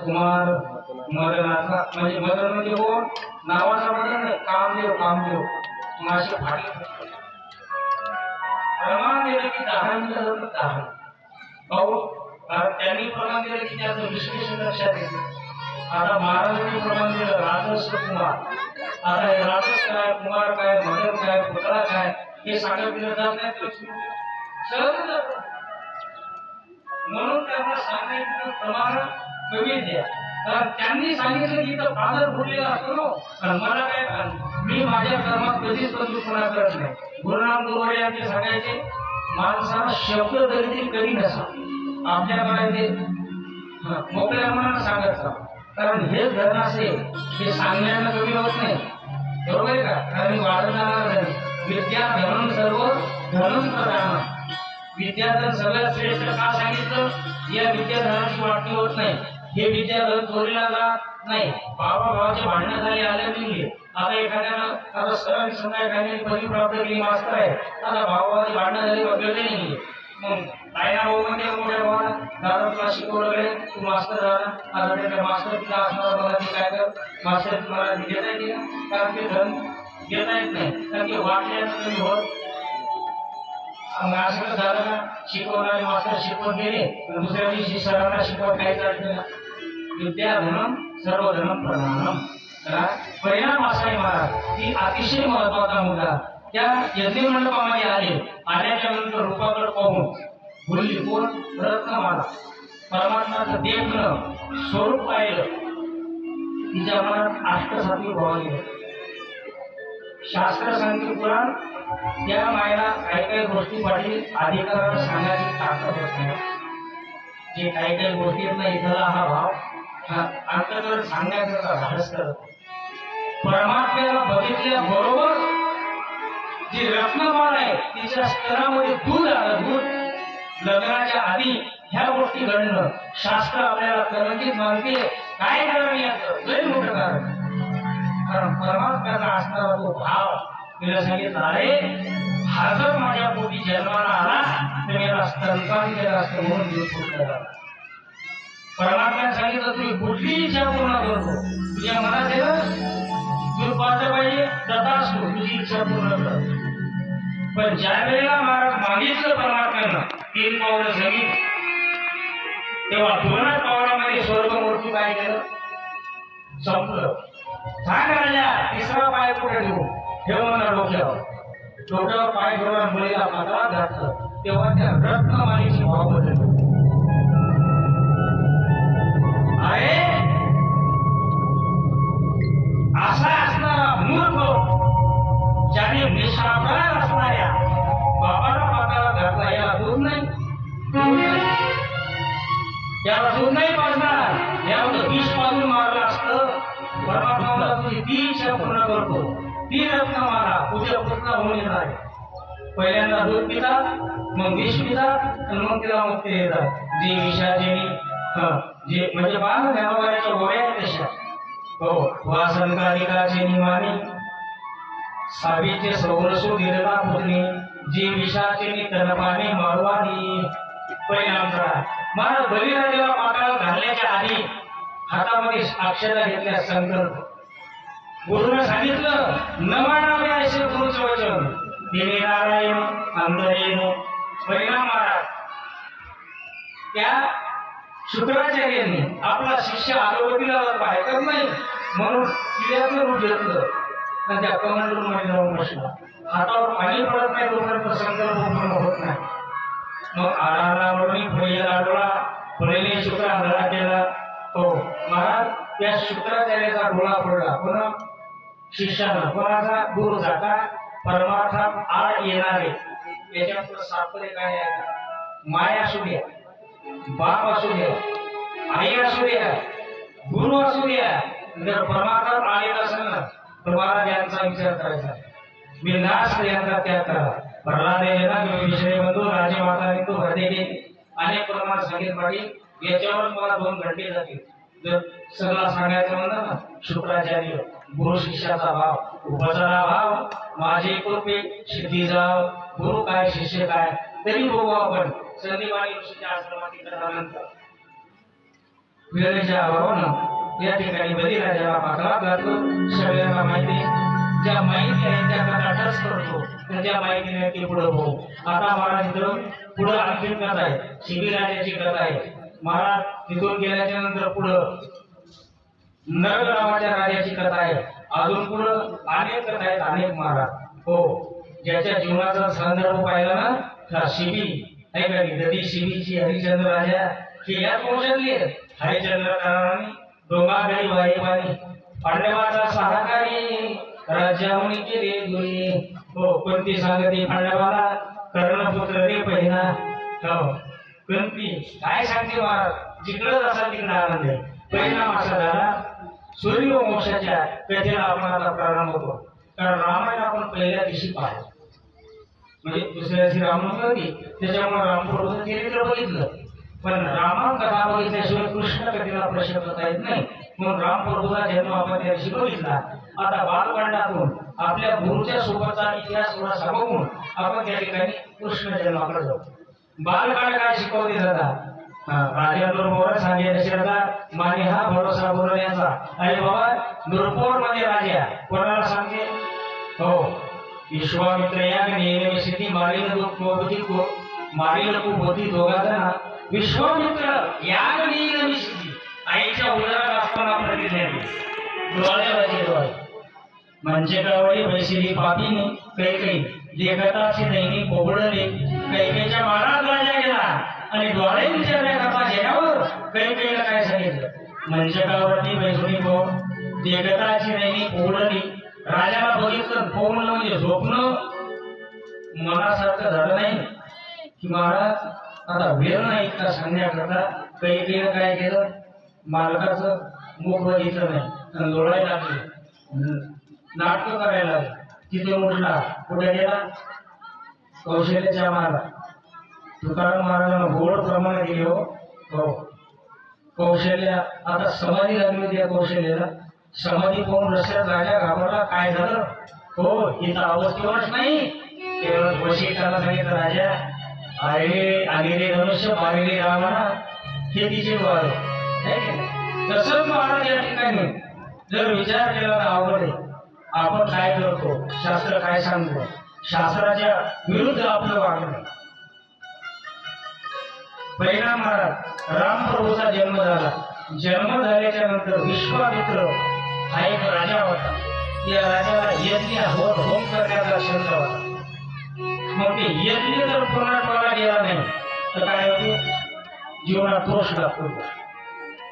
कुमार मदनाचा म्हणजे मदन म्हणजे कोण नावाचा मदन नाही कामदेव कामदेव माशी फाटले प्रमाण दिलं की 10 मिनिटं 10 भाऊ त्यांनी प्रमाण दिलं की त्याचं विश्लेषण लक्षात येते आता महाराजांनी प्रमाण दिलं राजस कुमार आता हे राजस काय कुमार काय मदन काय पुतळा काय हे सांगत दिलं जात नाही सहज जातं म्हणून त्यांना सांगायचं प्रमाण कमी द्या कारण त्यांनी सांगितलं की तर फादर भरलेला असतो आणि मला काय मी माझ्या कर्मात कधीच बंधुपणा करत नाही गुरुनाम गुरुवारी यांचे सांगायचे माणसाला शब्द तरी कधी नसा आपल्याकडे ते मोकळ्या मनानं सांगायचं कारण हे धन असेल हे सांगण्याला कमी होत नाही बरोबर आहे का कारण वाढणार विद्या धन सर्व धनच प्रधान विद्याधन सगळ्यात श्रेष्ठ का सांगितलं या विद्याधनाची वाटणी होत नाही हे विद्याधन चोरीला जात नाही बाबा भावाचे भांडणं झाले आले नाही आता एखाद्यानं आता सरांनी समजा एखाद्याने पदवी प्राप्त केली मास्तर आहे आता भावाची भांडणं झाली वगैरे नाही मग ताईना भाऊ म्हणजे मोठ्या भावाला दादा तुला शिकवलं वगैरे तू मास्तर झाला आता त्याच्या मास्तर तिला असणार मला ती काय कर मास्तर तुम्हाला देता येते का कारण ते धन देता येत नाही कारण ते वाटल्याचं कमी होत असं झालं ना शिकवणारे मास्तर शिकवत गेले दुसऱ्या दिवशी सरांना शिकवत काहीच अडचण विद्या धनम सर्व धनम प्रधानम परिणाम असा आहे महाराज की अतिशय महत्वाचा मुद्दा त्या यज्ञ मंडपामध्ये आल्याच्या नंतर रूपाकडे पाहून बोलली कोण रत्नमाला परमात्माचं देखणं स्वरूप पाहिलं तिच्या मनात अष्टसात्विक भाव गेले शास्त्र सांगते पुराण त्या मायला काही गोष्टी पाठी अधिकाराला सांगायची ताकद होत नाही जे काही गोष्टी नाही इथला हा भाव अंतर्गत सांगण्याचा धाडस करत परमात्म्याला बघितल्या बरोबर जी रत्नमाळ आहे तिच्या स्तरामध्ये दूध आलं दूध लग्नाच्या आधी ह्या गोष्टी घडणं शास्त्र आपल्याला करंजीत मानते काय कारण याचं लय मोठं कारण परमात्म्याचा असणारा तो भाव तिला सांगितलं अरे हा जर माझ्या पोटी जन्माला आला तर याला स्तनपान केलं असतं म्हणून मी फुटला परमात्म्याने सांगितलं तुम्ही कुठली इच्छा पूर्ण करतो तुझ्या मनात आहे ना तू पाहता पाहिजे तथाच तुझी इच्छा पूर्ण कर पण ज्या वेळेला महाराज मागितलं परमात्म्यानं 3 पावलं जमीन तेव्हा 2 पावलामध्ये स्वर्गमूर्ती काय केलं संपलं सांग राजा 3रा पाय कुठे ठेवू ठेव मला डोक्यावर पाय ठेवून मुलीला पात्रात घातलं तेव्हा त्या रत्नमाळीची भाव बदलली अरे असा असणारा मूर्ख ज्याने निष्कापणात असणाऱ्या बाबाला पात्रात घातला याला दूध नाही याला दूध नाही पाजणार यावर विष पाजून मारलं असतं परमात्मा तुझी ती इच्छा पूर्ण करतो ती रत्नमाला तुझ्या पुत्र होऊन येणार पहिल्यांदा दूध पितात मग विष पितात आणि मग तिला मुक्ती देतात जी विषाची जे म्हणजे बाण ज्ञानोबाच्या गोळ्या तशा हो वासनकारिकाचे निमानी सावीचे सौरसू दिलता पुतणी जी विषाचे तनपाने मारवानी परिणाम करा महाराज बलिराजाला पाताळात घालण्याच्या आधी हातामध्ये अक्षरा घेतल्या संकल्प गुरुने सांगितलं न मानावे असे गुरुचं वचन तिने नारायण अंतरेण परिणाम महाराज त्या शुक्राचार्यांनी आपला शिष्य आरोग्याला पाहायचं नाही म्हणून किड्याचं रूप घेतलं आणि त्या कमंडलूर मध्ये जाऊन बसला हातावर पाणी पडत नाही तोपर्यंत संकल्प पूर्ण होत नाही मग आळाला वळणी पुढे आडोळा पुढे शुक्र आंधळा केला तो महाराज त्या शुक्राचार्याचा डोळा पडला पुन्हा शिष्याला कोणाचा दूर जाता परमार्थात आड येणारे त्याच्यात सापडे काय आहे माया असू द्या बाप असू द्या आई असू द्या गुरु असू द्या जर परमार्थात आलेला असेल ना तर महाराज यांचा विचार करायचा बिनधास्त यांचा त्याग करा प्रल्हादेना विषय बंधू राजे माता तू हृदय अनेक प्रमाणात सांगितलं पाहिजे याच्यावर मला 2 घंटे जातील जर सगळं सांगायचं म्हणलं ना शुक्राचार्य गुरु शिष्याचा भाव उपचारा भाव माझे कृपे सिद्धी जाव गुरु काय शिष्य काय तरी बघू आपण संदीपाणी ऋषीच्या आश्रमात गेल्यानंतर वेळेच्या अभावानं या ठिकाणी बळीराजाला पाठलाग घालतो. सगळ्यांना माहिती, ज्या माहिती आहे त्या कथा टच करतो, त्या माहितीने ते पुढे भाऊ. आता महाराज इथून पुढे आणखी कथा आहे, शिबिराजाची कथा आहे. महाराज तिथून गेल्याच्या नंतर पुढं नरक नावाच्या राजाची कथा आहे. अजून पुढं अनेक कथा आहेत, अनेक महाराज. हो, ज्याच्या जीवनाचा संदर्भ पाहिला ना, हा शिबी आहे का नाही, दरी शिबीची हरिश्चंद्र राजा हे याच वंशातली आहेत. हरिश्चंद्र राणी डोंगागरी बाईबाई पांडवाचा सहकारी राजामुनी केले दुई. हो, कोणती सांगते पांडवाला कर्णपुत्र रे पहिला. हो, कोणती काय सांगते महाराज, जिकडं असा तिकडं आनंद आहे. परिणाम असा झाला, सूर्यवंशाच्या कथेला आपण आता प्रारंभ होतो. कारण रामायण आपण पहिल्या दिवशी पाहतो, म्हणजे दुसऱ्या दिवशी रामनवमी होती, त्याच्यामुळे रामपूरचं चरित्र बघितलं. पण रामायण कथा बघितल्याशिवाय कृष्ण कथेला प्रश्न करता येत नाही. म्हणून रामप्रभूचा जन्म आपण त्या दिवशी बघितला. आता बालकांडातून आपल्या गुरुच्या सोबतचा इतिहास थोडा सांगून आपण त्या ठिकाणी कृष्ण जन्माकडे जाऊ. बालकांड काय शिकवते दादा, राजाबरोबर सांगायचे दादा, माने हा भरोसा बोलण्याचा. अरे बाबा, दुर्पोर मध्ये राजा कोणाला सांगते, हो, विश्वामित्र याग नेहमी मारील मारील कुपोती दोघांना. विश्वामित्र याग नेहमी आईच्या उदरात असताना प्रतिज्ञा डोळ्यावरचे डोळे म्हणजे कवळी बैशिली पापीने कैकई लेखताची दैनी कोबळले. कैकेच्या मारात राजा गेला आणि डोळ्यांच्या रेखाचा जगावर कैकेला काय सांगितलं, मंचकावरती बैसुनी कोण लेखताची दैनी कोबळली. राजाला बघितलं, कोंबलं म्हणजे झोपणं मनासारखं झालं नाही की महाराज आता वेळ नाही इतका सांगण्याकरता कैकेनं काय केलं, मालकाचं मुख बघितलं नाही आणि डोळायला लागले, नाटक करायला लागले. तिथे उठला, कुठे गेला, कौशल्याच्या माला. तुकाराम महाराजांना गोड प्रमाणे दिले. हो, कौशल्या आता समाधी लागली होती या कौशल्याला. समाधी पाहून रस्त्यात राजा घाबरला, काय झालं. हो, इथं अवस्थेवरच नाही, केवळ वशिष्ठाला सांगितलं, राजा अरे आलेले धनुष्य पाहिलेले रावणा हे तिचे वार. तसंच महाराज या ठिकाणी जर विचार केला तर अवघड आहे. आपण काय करतो, शास्त्र काय सांगतो, शास्त्राच्या विरुद्ध आपलं वागणं. परिणाम महाराज रामप्रभूचा जन्म झाला. जन्म झाल्याच्या नंतर विश्वामित्र हा एक राजा होता. या राजाला यज्ञ होम करण्याचा छंद होता. मग ते यज्ञ जर पूर्णत्वाला गेला नाही तर काय होते, जीवनात दोष लागतो.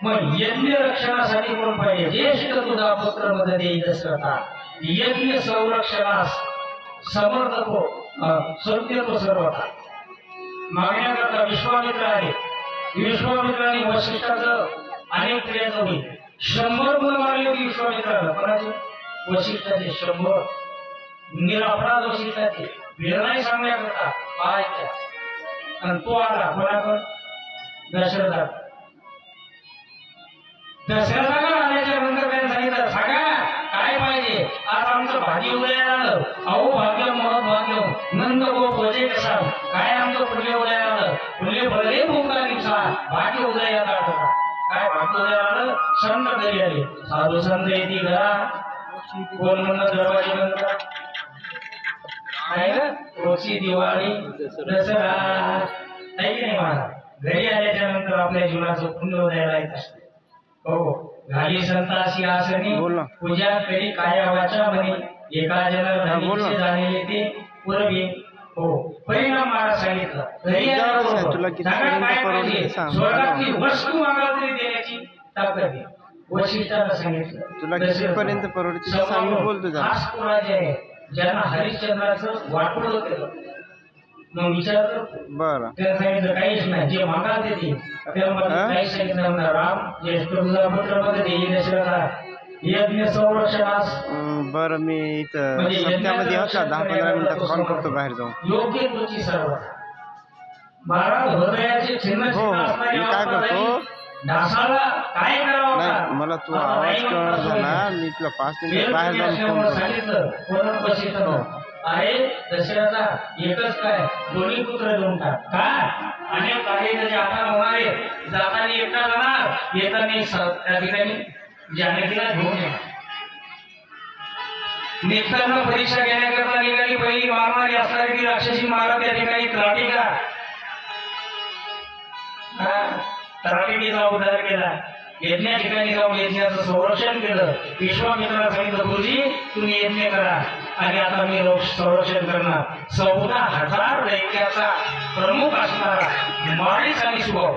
मग यज्ञ रक्षणासाठी कोण पाहिजे, ज्येष्ठ तुझा पुत्र मदत येईल दशरथा. यज्ञ संरक्षणास समर्थको सत्य सर्वथा मागण्याकरता विश्वामित्र आहे. विश्वामित्राने वशिष्ठाचं अनेक क्रियाचं होईल. 100 गुण मारले होते विश्वामित्राला. कोणाचे, वशिष्ठाचे 100 निरापराध वशिष्ठाचे वेळ सांगण्याकरता पाहायच्या. आणि तो आला कोणाकडे, दशरथा. दशरथाकडे आल्याच्या नंतर त्याने सांगितलं, सांगा काय पाहिजे. आता आमचं भाजी उदयाला आलं. अहो भाग्य महत् भाग्य नंद गो भोजे कसा, काय आमचं पुढले उदयाला आलं. पुढले भरले भूका दिवसा भाग्य उदयाला आलं. काय भाग्य उदयाला आलं, संत घरी आले. साधू संत येते घरा, कोण म्हणत दरवाजे बंद करा. काय ना, रोजची दिवाळी दसरा आहे की नाही महाराज. घरी आल्याच्या नंतर आपल्या जीवनाचं पुण्य उदयाला येत असते. हो, घाली संताशी आसनी पूजा करी काया वाचा म्हणे. एका जन जाणले ते पूर्वी. हो, परिणाम महाराज सांगितलं. घरी स्वर्गातली वस्तू मागाल तरी देण्याची ताकद आहे. वशिष्ठाला सांगितलं, तुला कितीपर्यंत परवडते सांग बोलतो. ज्यांना हरिश्चंद्राचं वाटोळ केलं, मग विचार बरं त्याला सांगितलं काहीच नाही, जे मागाल ते त्याला काही सांगितलं ना, राम ज्येष्ठ तुझा पुत्र मध्ये येईल दशरथा यज्ञ संरक्षणास. बरं मी इथं सत्यामध्ये होता 10-15 मिनिटात कॉल करतो बाहेर जाऊन. योग्य तुझी सर्व महाराज हृदयाचे चिन्ह काय करतो दासाला काय करावं. नाही मला तू आवाज कळणार झाला, मी तुला 5 मिनिट बाहेर जाऊन फोन करतो. आहे दशरथा एकच काय दोन्ही पुत्र देऊन टाक का अनेक काही त्याच्या हातात होणारे जाताना एकटा जाणार येताना त्या ठिकाणी जानकीला घेऊन येणार निघताना परीक्षा घेण्याकरता निघाली पहिली मारणारी असणारी ती राक्षसी मारा त्या ठिकाणी त्राटिका त्राटिकेचा उद्धार केला यज्ञा ठिकाणी जाऊन यज्ञाचं संरक्षण केलं विश्वामित्राला सांगितलं गुरुजी तुम्ही यज्ञ करा आणि आता मी संरक्षण करणार 14,000 दैत्याचा प्रमुख असणारा मारीच आणि सुभाव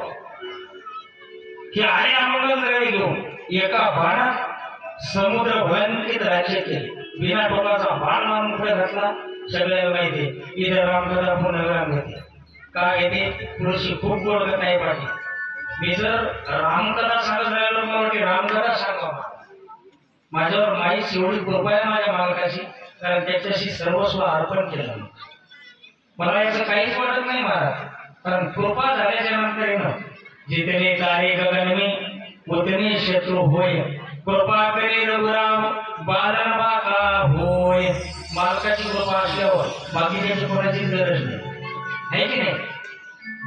हे आले आंदोलन द्रव्य घेऊन एका बाणात समुद्र भयंकित राज्य केले बिना टोकाचा बाण मारून पुढे घातला सगळ्याला माहिती इथे रामकथा पुनर्राम घेते का येते तुळशी खूप गोड कथा आहे पाठी मी जर रामकथा सांगत राहिलो मला रामकथा सांगा माझ्यावर माहीत एवढी कृपा आहे माझ्या मालकाची कारण त्याच्याशी सर्वस्व अर्पण केलं मला याचं काहीच वाटत नाही महाराज कारण कृपा झाल्याच्या नंतर जितने तारे गगनमी उतने शत्रू होय कृपा करे रघुराम बालन बाका होय मालकाची कृपा असल्यावर बाकी त्याची कोणाची गरज नाही की नाही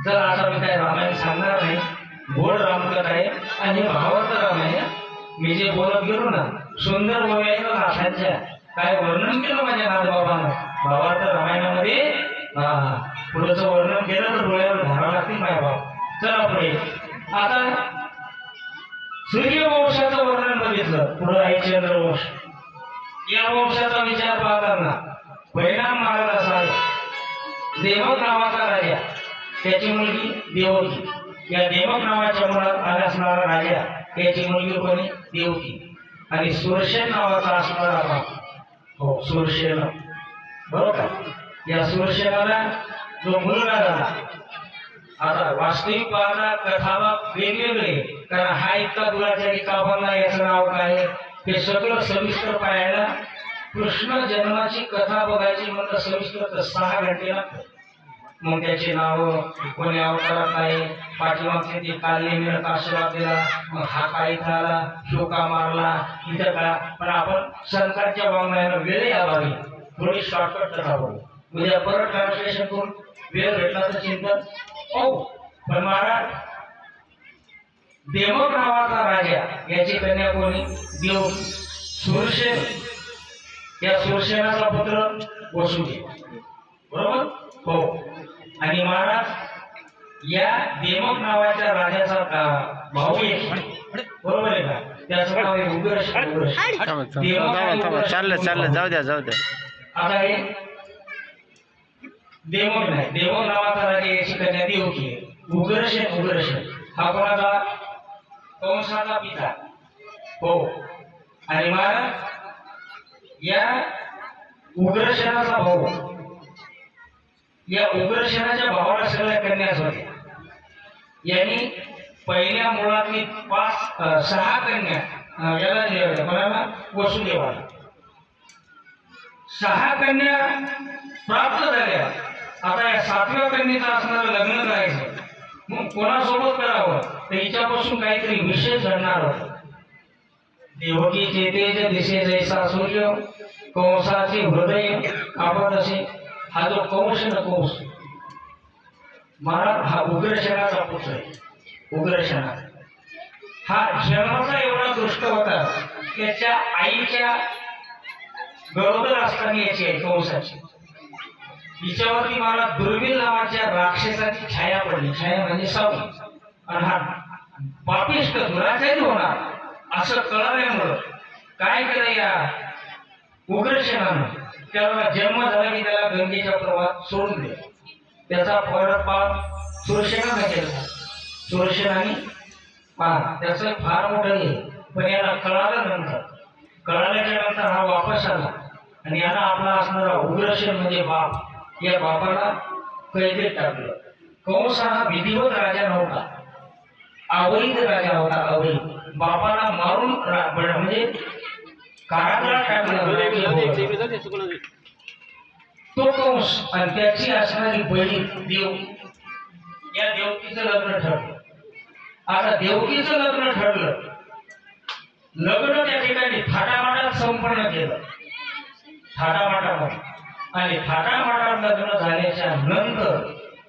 जर आता मी काय रामायण सांगणार नाही गोड रामकथा आहे आणि भावार्थ रामायण मी जे बोलत गेलो ना सुंदर बोलायचं नाथांच्या काय वर्णन केलं माझ्या नाथबाबांना भावार्थ रामायणामध्ये पुढचं वर्णन केलं तर डोळ्यावर धारा लागतील माझ्या भाव चला पुढे आता सूर्यवंशाचं वर्णन बघितलं पुढे आहे चंद्रवंश या वंशाचा विचार पाहताना परिणाम महाराज असा आहे देवक नावाचा राजा त्याची मुलगी देवकी या देवक नावाच्या मुलात असणारा राजा त्याची मुलगी कोणी देवकी आणि सुरसेन नावाचा असणारा बाप हो सुरसेन बरोबर या सुरसेनाला जो मुलगा झाला आता वास्तविक पाहता कथाला वेगवेगळे कारण हा इतका दुराचारी का बनला याचं नाव काय हे सगळं सविस्तर पाहायला कृष्ण जन्माची कथा बघायची म्हणलं सविस्तर तर 6 घंटे लागतात मग त्याचे नाव कोणी अवतारात आहे पाठीमागचे ते कालने मिळत आशीर्वाद दिला मग हा काही झाला शोका मारला इथं का पण आपण सरकारच्या वाङ्मयाला वेळ यावी थोडी शॉर्टकट कथा बघू उद्या परत ट्रान्सलेशन करून वेळ भेटला तर चिंतन हो पण महाराज देवक नावाचा राजा याची कन्या कोणी देव सुरसेन या सुरसेनाचा पुत्र वसुदेव बरोबर हो आणि महाराज या देवक नावाच्या राजाचा भाऊ एक बरोबर आहे का त्याचं नाव आहे उग्रसेन चाललं जाऊ द्या आता हे देवक नाही देवक नावाचा राजा याची कन्या देवकी उग्रसेन हा कोणाचा कंसाचा पिता हो आणि महाराज या उग्रसेनाचा भाऊ या उग्रसेनाच्या भावाला सगळ्या कन्याच होत्या यांनी पहिल्या मुलातली 6 कन्या याला दिल्या कोणाला वसुदेवाला 6 कन्या प्राप्त झाल्या आता या 7व्या कन्येचं असणारं लग्न करायचं मग कोणासोबत करावं तर हिच्यापासून काहीतरी विशेष घडणार होतं देवकीचे तेज दिसे जैसा सूर्य कंसाचे हृदय कापत असे हा जो कंस न कंस महाराज हा उग्रसेनाचा पुत्र आहे उग्रसेना हा जन्माचा एवढा दुष्ट होता त्याच्या आईच्या गरोदर असताना याची आहे कंसाची हिच्यावरती मला दुर्मिळ नावाच्या राक्षसाची छाया पडली छाया म्हणजे सावली आणि हा पापिष्ट दुराचारी होणार असं कळल्यामुळं काय केलं या उग्रसेनानं त्याला जन्म झाला की त्याला गंगेच्या प्रवाहात सोडून दिला त्याचा परपाप सुरसेनाने केला सुरसेनाने त्याचं फार मोठं आहे पण याला कळाल्याच्या नंतर हा वापस आला आणि याला आपला असणारा उग्रसेन म्हणजे बाप या बापाला कैदेत टाकलं कंस हा विधिवत राजा नव्हता अवैध राजा होता अवैध बापाला मारून म्हणजे कारागृहात टाकलं तो कंस आणि त्याची असणारी बहीण देव या देवकीचं लग्न ठरलं आता देवकीचं लग्न ठरलं लग्न त्या ठिकाणी थाटामाटात संपन्न केलं थाटामाटामध्ये आणि थाटामाटात लग्न झाल्याच्या नंतर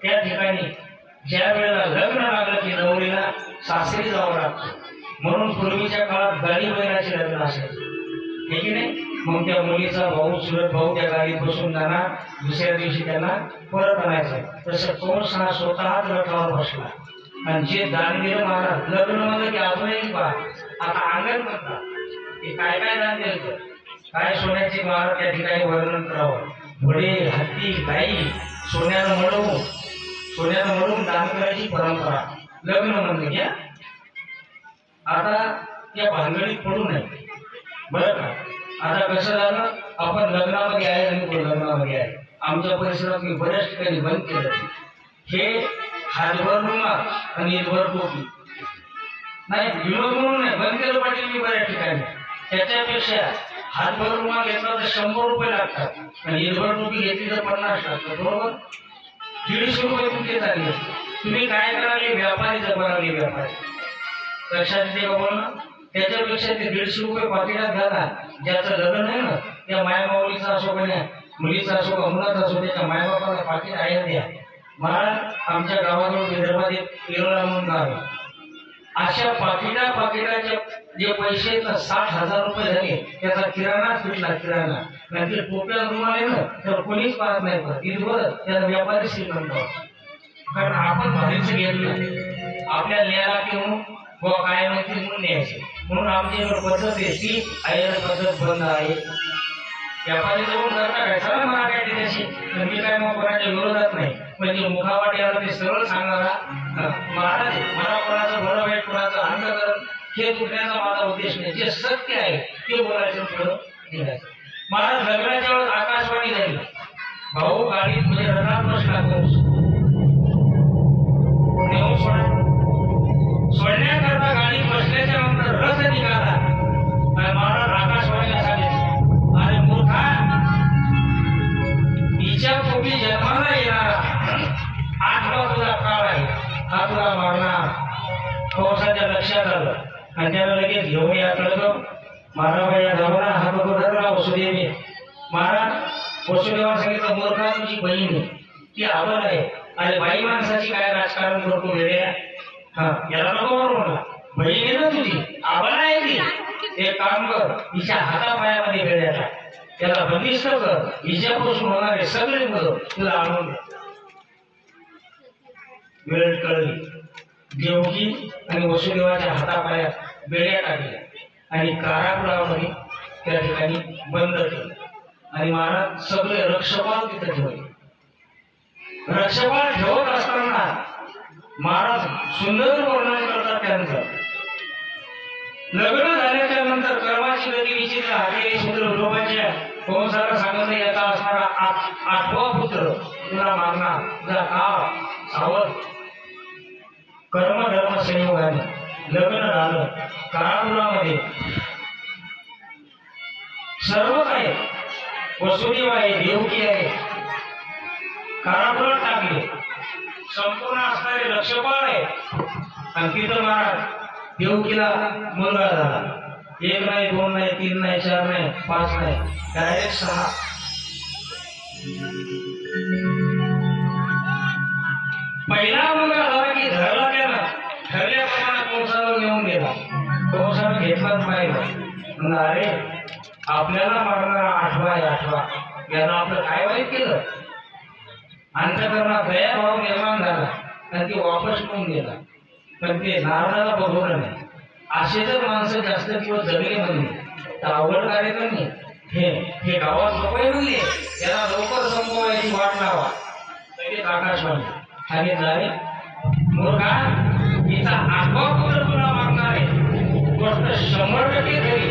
त्या ठिकाणी ज्या वेळेला लग्न लागलं की नवरीला सासरी जावं लागतं. म्हणून पूर्वीच्या काळात गाडी बैलाचे लग्न असायचे, हे की नाही. मग त्या मुलीचा भाऊ चुलत भाऊ त्या गाडीत बसून जाणार, दुसऱ्या दिवशी त्यांना परत आणायचं. तसं कंस हा स्वतःच रथावर बसला आणि जे दान दिलं महाराज लग्न म्हणलं की अजूनही पहा आता अंगण म्हणतात की काय काय दान द्यायचं, काय सोन्याची महाराज त्या ठिकाणी वर्णन करावं. घोडे, हत्ती, गाई सोन्यानं मळून दान करायची परंपरा लग्न म्हणलं घ्या. आता त्या भानगडीत पडू नये बरं का. आता कसं झालं, आपण लग्नामध्ये आहे आणि तो लग्नामध्ये आहे. आमच्या परिसरात मी बऱ्याच ठिकाणी बंद केलं. हे हातभर रुमाल आणि इथभर टोपी नाही, विनोद म्हणून नाही, बंद केलं पाहिजे मी बऱ्याच ठिकाणी. त्याच्यापेक्षा हातभर रुमाल घेतला तर 100 रुपये लागतात आणि इथभर टोपी घेतली तर 50 लागतात. बरोबर, 150 रुपये तुमचे चालले. तुम्ही काय कराले, व्यापारी जगवाले व्यापारी. लक्षात येते का बोलणं. त्याच्यापेक्षा ते 150 रुपये पाकिटात घाला. ज्याचं लग्न आहे ना त्या मायमाऊलीचा असो का मुलीचा असो का मुलाचा असो, त्याच्या मायबापाला पाकिट आहे द्या. महाराज आमच्या गावाजवळ विदर्भात एक केरळा म्हणून गाव आहे. अशा पाकिटाचे जे पैसे 60,000 रुपये झाले त्याचा किराणा फिटला. किराणा नंतर टोप्या रुमाल आहे ना तर कोणीच पाहत नाही. इथवर त्याला व्यापारी श्रीमंत, कारण आपण भारीच घेतलं आपल्या न्यायाला घेऊन व काय माहिती म्हणून न्यायचे. म्हणून आमच्याकडे पद्धत आहे की आयर पद्धत बंद आहे. व्यापारी जवळ करता काय चला मला काय त्याच्याशी, मी काय मग कोणाच्या विरोधात नाही. म्हणजे मुखावाट याला ते सरळ सांगणारा महाराज. मला कोणाचं बरं वाईट कोणाचं अंतकरण हे तुटण्याचा माझा उद्देश नाही. जे सत्य आहे ते बोलायचं पुढं निघायचं. महाराज लग्नाच्या वेळेस आकाशवाणी झाली. भाऊ गाडीत म्हणजे रथात बसला नेऊन सोडण्याकरता गाडी बसल्याच्या नंतर रथ निघाला आणि महाराज आकाशवाणीला सांगितलं, अरे मूर्खा, हिच्या पूर्वी जन्माला येणारा 8वा तुझा काळ आहे, हा तुला मारणार. कंसाच्या लक्षात आलं आणि त्याला लगेच घेऊन या कळलं. महाराज या धावला हा बघू धरला वसुदेवी. महाराज वसुदेवाला सांगितलं, मूर्खा तुझी बहीण आहे ती आबल आहे. अरे बाई माणसाची काय राजकारण करतो वेळ्या. हा याला नको म्हणला, बहीण आहे ना तुझी, आबल आहे ती. एक काम कर, हिच्या हातापायामध्ये वेळ्या त्याला बंदिस्त कर. हिच्यापासून होणारे सगळे बदल तुला आणून वेळ कळली. देवकी आणि वसुदेवाच्या हातापायात बेड्या टाकल्या आणि कारागृहामध्ये त्या ठिकाणी बंद केलं. आणि महाराज सगळे रक्षपाल तिथे ठेवले. रक्षपाल ठेवत असताना महाराज सुंदर वर्णन करतात त्यांचं. लग्न झाल्याच्या नंतर कर्माची गती विचित्र. हाकेरी सुंदर विरोबाच्या कंसाला सांगत याचा असणारा 8वा पुत्र तुला मारणार. तुझा काळ सावध. कर्म धर्म संयोगाने लग्न झालं. कारागृहामध्ये सर्व आहे, वसुदेव आहे, देवकी आहे. कारागृहात टाकले. संपूर्ण असणारे लक्षपाल आहे. आणि तिथं महाराज देवकीला मुलगा झाला. 1 नाही, 2 नाही, 3 नाही, 4 नाही, 5 नाही, डायरेक्ट 6. पहिला मुलगा झाला की धरला त्याला. ठरल्याप्रमाणे कंसाला नेऊन गेला. कंसानं घेतलाच पाहिलं. अरे आपल्याला मारणारा 8वा आहे, 8वा यानं आपलं काय वाईट केलं. अंतकरणात दयाभाव निर्माण झाला आणि ते वापस करून गेला. पण ते नारदाला बघवलं नाही. असे जर माणसं जास्त दिवस जगले म्हणजे तर अवघड कार्यक्रम नाही. हे गावात लोक म्हणजे याला लवकर संपवायची वाट लावा. लगेच आकाशवाणी आणि झाले मूर्खा, हिचा 8वा पुत्र तुला मागणार आहे. गोष्ट 100% खरी.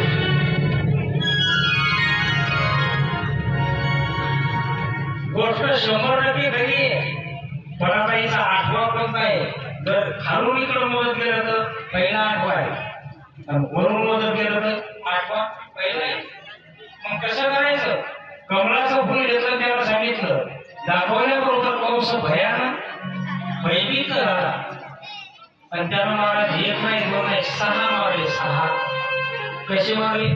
गोष्ट 100% खरी आहे. पण आता हिचा 8वा पंथ आहे. जर खालून इकडं मदत केलं तर पहिला 8वा आहे आणि वरून मदत केलं तर 8वा पहिला आहे. मग कसं करायचं. कमळाचं फुल घेतलं त्याला सांगितलं. दाखवल्याबरोबर कंस भयानक भयभीत झाला आणि त्यानं महाराज 1 नाही, 2 नाही, 6 मारले. 6 कसे मारले.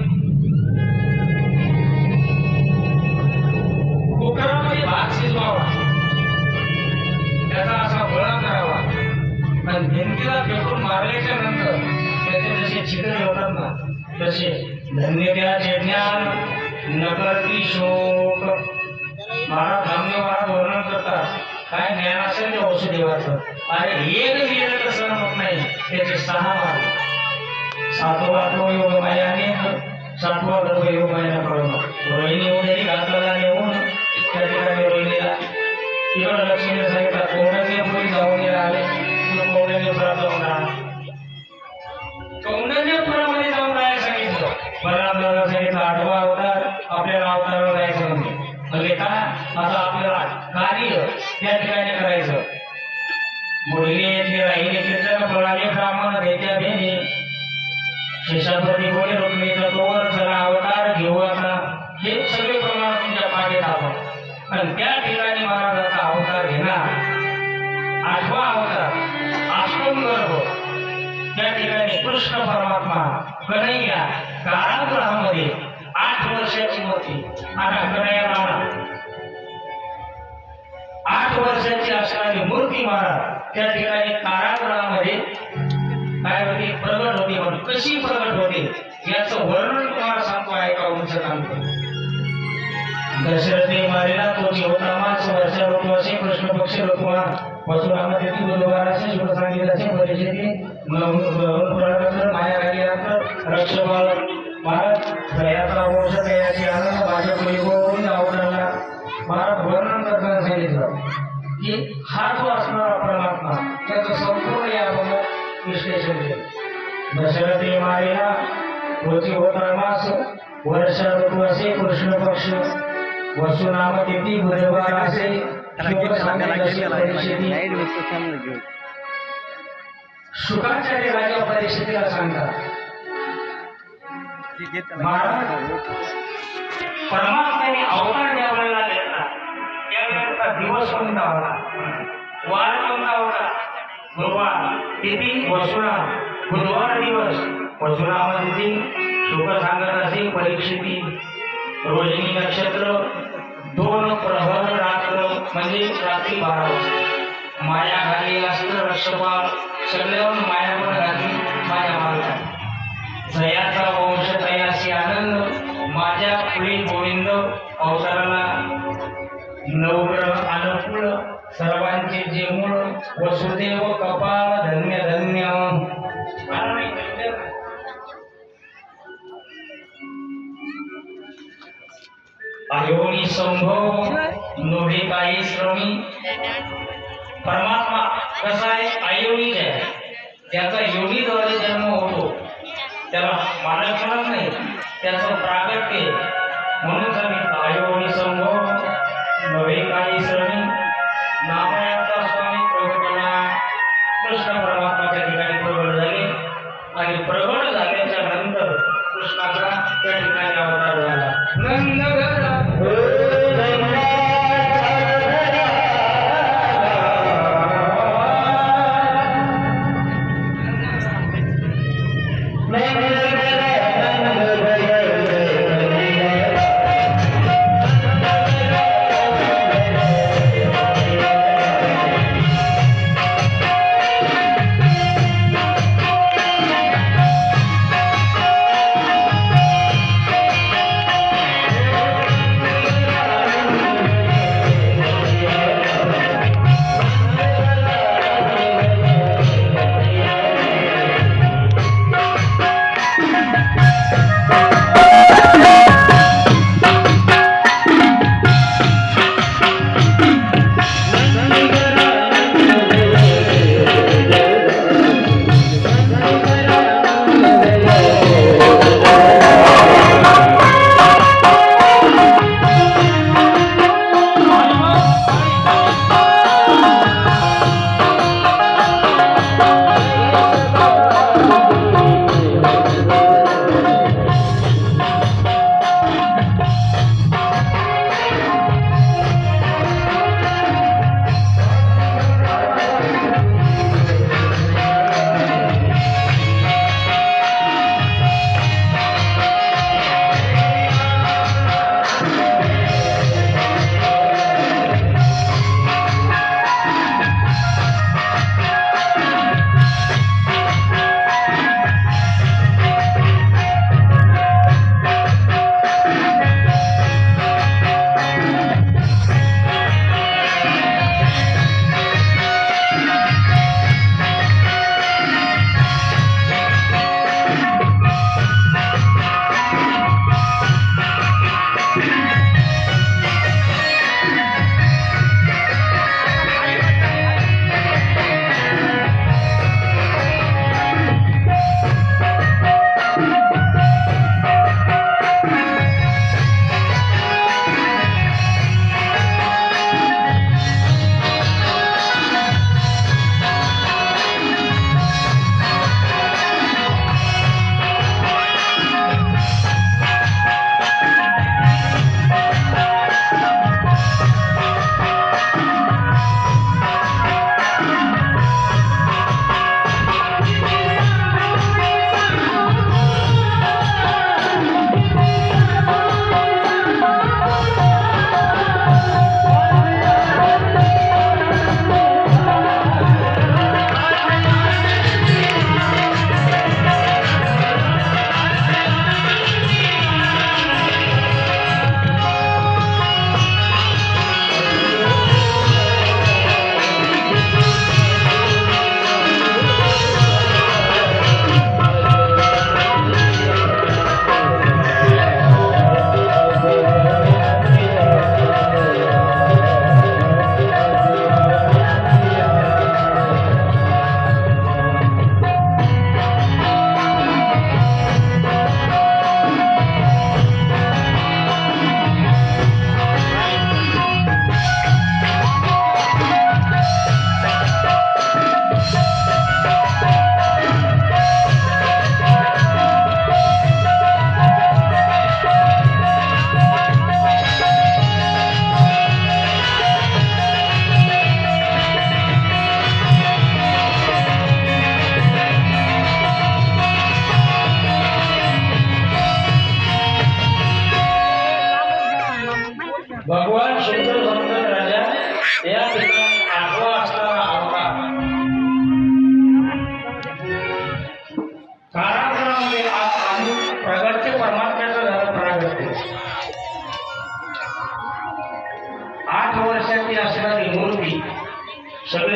कुकरामध्ये भात शिजवावा, त्याचा असा गोळा करावा आणि भिंतीला फेकून मारल्याच्या नंतर त्याचे जसे छिद्र होतात ना तसे धन्य त्याचे ज्ञान न करती शोक. महाराज धामदेव महाराज वर्णन करतात काय ज्ञान असेल ते औषधेवाचं. अरे एक गेलं तर सण होत नाही, त्याचे 6 मार्ग. 7वा तो योग मायाने, 7वा गर्भ योग मायाने कळवला. रोहिणी उद्याही घातलेला नेऊन त्या ठिकाणी रोहिणीला तिकडं लक्ष्मीने सांगितलं कौंडण्यपुरी जाऊन आले. कौंडण्यपुरात जाऊन राहा. कौंडण्यपुरामध्ये जाऊन राहायला सांगितलं. बलरामदादा सांगितलं 8वा अवतार आपल्याला अवतारावर जायचं म्हणजे म्हणजे का आता आपल्याला कार्य त्या ठिकाणी करायचं. मुरली येथे राहिले कीर्तन फळाले ब्राह्मण देत्या भेने शेषापती बोले रुक्मिणीचा तोवर चला अवतार घेऊ आता. हे सगळे प्रमाण तुमच्या पाठीत आपण आणि त्या ठिकाणी महाराजाचा अवतार घेणार. 8वा अवतार आश्रम गर्भ. त्या ठिकाणी कृष्ण परमात्मा कन्हैया कारागृहामध्ये 8 वर्षाची होती. आता कन्हैया 8 वर्षाची असणारी मूर्ती महाराज त्या ठिकाणी कारागृहामध्ये काय होती प्रगट होती. म्हणून कशी प्रगट होती याचं वर्णन तुम्हाला सांगतो ऐका. उंच सांगतो. दशरथी मारेला तोची होता मास वर्ष ऋतू असे कृष्ण पक्ष ऋतुमान वसुरामध्ये ती बुधवार असे शुभ सांगितले परिषदी माया राहिल्यानंतर रक्षबाळ महाराज दयाचा वंश दयाची आनंद माझ्या परिवारून आवडला. महाराज वर्णन करताना सांगितलं की हा जो असणारा परमात्मा त्याचं संपूर्ण यामध्ये विश्लेषण केलं. दशरथी मारेला तोची होता मास वर्ष ऋतू असे कृष्ण पक्ष वसुनाम तिथी बुधवार असे शुकाचार्य राजा परिषदेला सांगतात महाराज परमात्म्याने अवतार ज्या वेळेला घेतला त्यावेळेचा दिवस कोणता होता, वार कोणता होता, गुरुवार. तिथी वसुना बुधवार दिवस वसुनाम तिथी शुक सांगत असे परीक्षिती रोहिणी नक्षत्र 2 प्रहर रात्र म्हणजे रात्री 12 वाजता. माया घाली असतं रक्षपाल सगळ्यावर मायावर घातली माया मालका. जयाचा वंश तयासी आनंद माझ्या पुढील गोविंद अवताराला नवग्रह अनुकूल सर्वांचे जे मूळ वसुदेव कपाळ धन्य धन्य. अयोनी संभव नोहे काही श्रमी. परमात्मा कसा आहे अयोनीच आहे. त्याचा योनीद्वारे जन्म होतो, त्याला मानव म्हणत नाही, त्याचं प्रागट्य म्हणून सांगितलं अयोनी संभव नोहे काही श्रमी. नामयाचा स्वामी प्रगटला. कृष्ण परमात्माच्या ठिकाणी प्रगट झाले आणि प्रगट झाल्याच्या नंतर कृष्णाचा त्या ठिकाणी अवतार झाला. नंदघर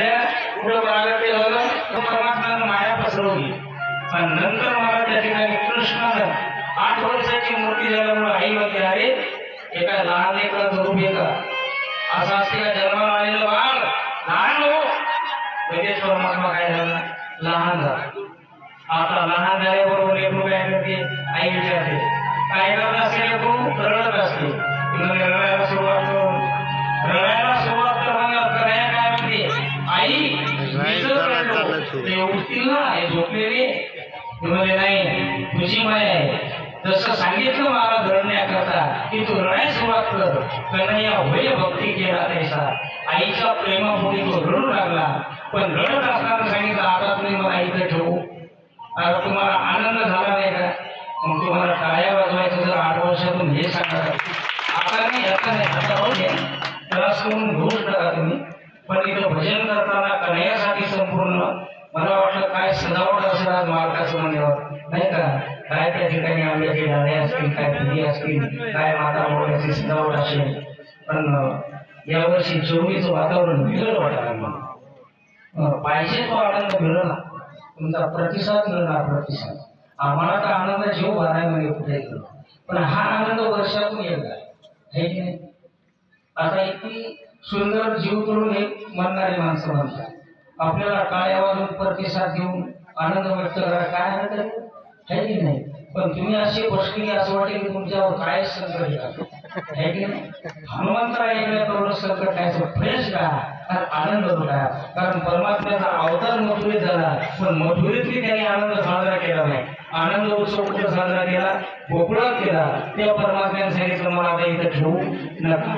झाल्या पुढे प्रागट्य झालं तर परमात्म्यानं माया पसरवली आणि नंतर मला त्या ठिकाणी कृष्णानं 8 वर्षाची मूर्ती झाल्यामुळे आई म्हणते अरे एका लहान लेकराचं रूप आहे का असं असते का जन्माला आलेलं बाळ लहान हो लगेच परमात्मा काय झाला लहान झाला आता लहान झाल्याबरोबर लेकरू काय करते आई विचारते काय करत असेल लेकरू रडत असते रडायला सुरुवात करून रडायला सुरुवात करणार काय म्हणते आई मी जर रडलो ते उठतील ना हे झोपलेले म्हणजे नाही तुझी माया आहे जसं सांगितलं मला रडण्याकरता की तू रडायला सुरुवात कर कन्हैया होय भक्ती केला त्याचा आईच्या प्रेमापोटी तो रडू लागला पण रडत असताना सांगितलं आता तुम्ही मला इथं ठेवू आता तुम्हाला आनंद झाला नाही का मग तुम्हाला टाळ्या वाजवायचं जर 8 वर्षातून हे सांगा आता नाही आता राहू द्या त्रास करून घेऊ नका तुम्ही पण इथं भजन करताना कन्हैयासाठी संपूर्ण मला वाटलं काय सजावट असेल आज मालकाचं म्हणल्यावर नाही का काय त्या ठिकाणी आंब्याचे झाडे असतील काय फुगे असतील काय माता मोठ्याची सजावट असेल पण यावर्षी चोवीचं वातावरण वेगळं वाटायला पाहिजे तो आनंद मिळाला तुमचा प्रतिसाद मिळणार प्रतिसाद आम्हाला तर आनंद जीव भरायमध्ये कुठे गेलो पण हा आनंद वर्षातून एकदा आहे की नाही आता इतकी सुंदर जीव तोडून एक म्हणणारी माणसं म्हणतात आपल्याला टाळ्या वाजून प्रतिसाद देऊन आनंद व्यक्त करा काय हरकत आहे की नाही पण तुम्ही अशी बसलेली असं वाटेल की तुमच्यावर काय संकट येतात आहे की नाही हनुमंतराय तेवढं संकट काय फ्रेश का आनंद होता कारण परमात्म्याचा अवतार मथुरीत झाला पण मथुरीतली त्यांनी आनंद साजरा केला नाही आनंद उत्सव कुठं साजरा केला कोकणात केला त्या परमात्म्याने सांगितलं मला आता इथं ठेवू नका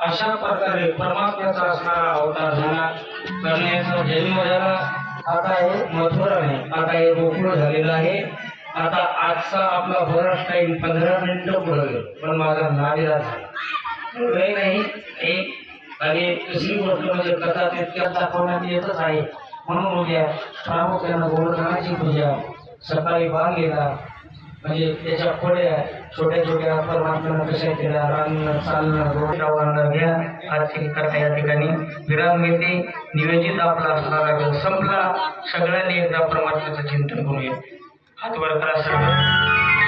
अशा प्रकारे परमात्म्याचा असणारा अवतार झाला करण्याचा जन्म झाला आता हे मथुरा नाही आता हे गोकुळ झालेलं आहे आता आजचा आपला बराच टाइम 15 मिनिटं पुढे गेलो पण माझा नाविलाज झाला नाही एक आणि दुसरी गोष्ट म्हणजे कथा तितक्यात दाखवण्यात येतच आहे म्हणून उद्या प्रामुख्यानं गोवर्धनाची पूजा सकाळी बागेला म्हणजे त्याच्या पुढे छोट्या छोट्या परमात्म्यानं कशा केल्या रान चालणं रोषावरणं घ्या. आजची कथा या ठिकाणी विराम घेते. नियोजित आपला असणारा वेळ संपला. सगळ्यांनी एकदा परमात्म्याचं चिंतन करूया. हात वर करा सर्व.